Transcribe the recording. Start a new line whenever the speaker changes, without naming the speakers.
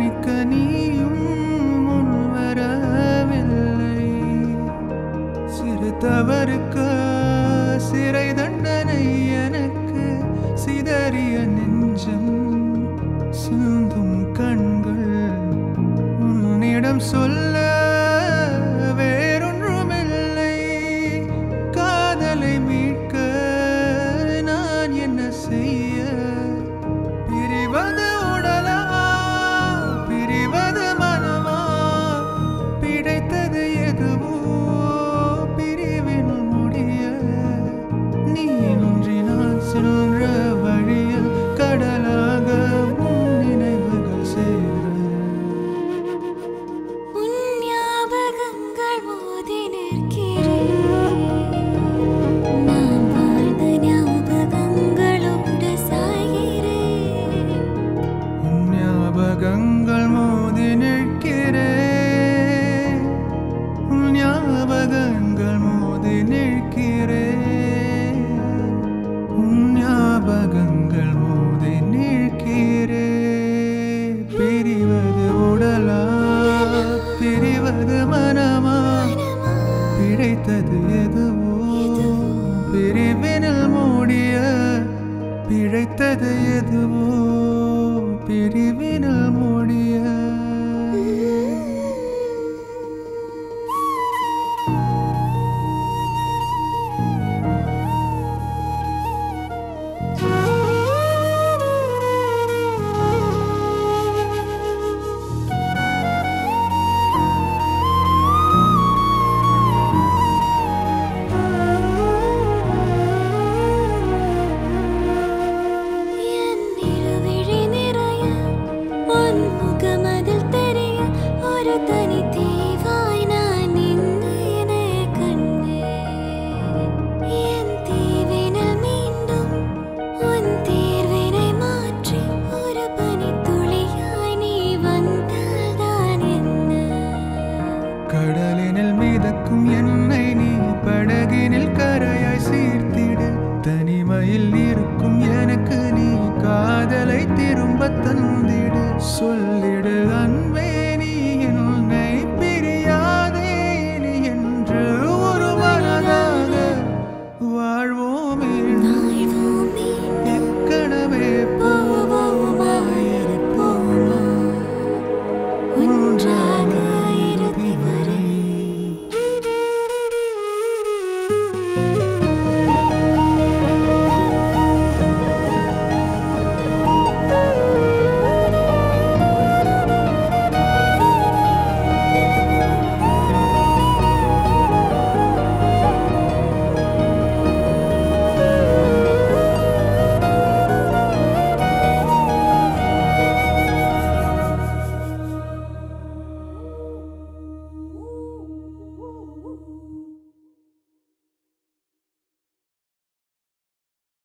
மன்னிக்க நீயும் முன்வரவில்லை. சிறு தவறுக்கு சிறை தண்டனை எனக்கு, சிதறிய நெஞ்சம் சிந்தும் கண்கள் உன்னிடம் சொல்ல வேறொன்றுமில்லை. காதலை மீட்க நான் என்ன செய்ய? பிரிவது உடலா பிரிவது மனமா? பிடைத்தது எதுவோ பிரிவின் முடிய. நீ இன்றி நான் சென்ற வழியில் கடலாக உன் நினைவுகள் சேர.
உன் ஞாபகங்கள் மோதி நிற்கிறேன். நான் வாழ்ந்த ஞாபகங்களோடு சாய்கிறேன்.
உன் ஞாபகங்கள் மோதி நிற்கிறேன். உன் ஞாபகங்கள் மோதி நிற்கிறேன். உன் ஞாபகங்கள் மோதி நிற்கிறேன். பிரிவது உடலா பிரிவது மனமா? பிழைத்தது எதுவோ பிரிவினில் மூடிய. பிழைத்தது எதுவோ